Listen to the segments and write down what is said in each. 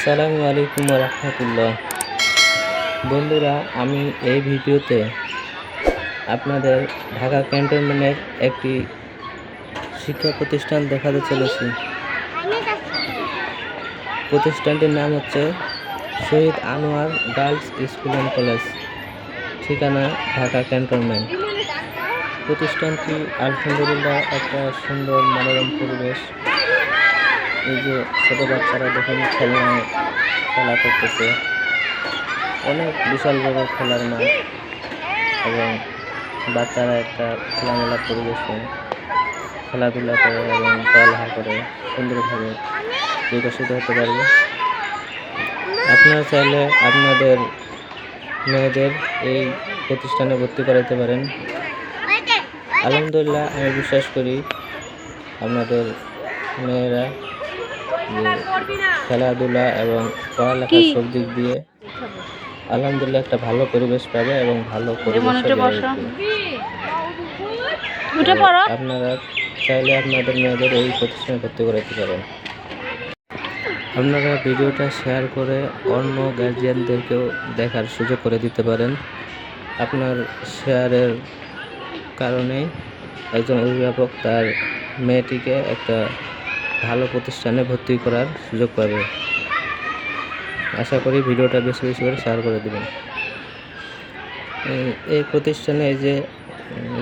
আসসালামু আলাইকুম রহমতুল্লাহ। বন্ধুরা, আমি এই ভিডিওতে আপনাদের ঢাকা ক্যান্টনমেন্টের একটি শিক্ষা প্রতিষ্ঠান দেখাতে চলেছি। প্রতিষ্ঠানটির নাম হচ্ছে Shahid Anwar girls school and college, ঠিকানা ঢাকা ক্যান্টনমেন্ট। প্রতিষ্ঠানটি আলহামদুলিল্লাহ একটা সুন্দর মনোরম পরিবেশ। এই যে ছোট বাচ্চারা দেখুন খেলা করতেছে, অনেক বিশাল বড় খেলার মাঠ এবং বাচ্চারা একটা খোলামেলা পরিবেশে খেলাধুলা করে এবং পড়ালেখা করে সুন্দরভাবে বিকশিত হতে পারবে। আপনারা চাইলে আপনাদের মেয়েদের এই প্রতিষ্ঠানে ভর্তি করাতে পারেন। আলহামদুলিল্লাহ, আমি বিশ্বাস করি আপনাদের মেয়েরা খেলাধুলা এবং পড়ালেখার সব দিক দিয়ে আলহামদুলিল্লাহ একটা ভালো পরিবেশ পাবে এবং ভালো আপনারা চাইলে আপনাদের মেয়েদের এই প্রতিষ্ঠানে ভর্তি করাতে পারেন। আপনারা ভিডিওটা শেয়ার করে অন্য গার্জিয়ানদেরকেও দেখার সুযোগ করে দিতে পারেন। আপনার শেয়ারের কারণে একজন অভিভাবক তার মেয়েটিকে একটা ভালো প্রতিষ্ঠানে ভর্তি করার সুযোগ পাবে। আশা করি ভিডিওটা বেশি বেশি করে শেয়ার করে দেবেন। এই প্রতিষ্ঠানে এই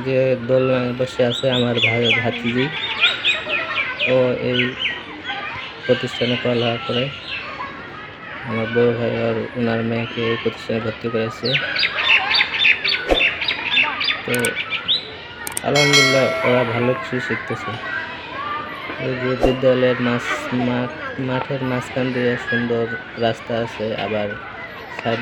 যে দোলনায় বসে আছে আমার ভাতিজি, ও এই প্রতিষ্ঠানে পড়ালেখা করে। আমার বড় ভাই আর ওনার মেয়েকে এই প্রতিষ্ঠানে ভর্তি করেছে। তো আলহামদুলিল্লাহ ওরা ভালো কিছু শিখতেছে। এই যে বিদ্যালয়ের মাঠের মাঝখান দিয়ে সুন্দর রাস্তা আছে, আবার সাইড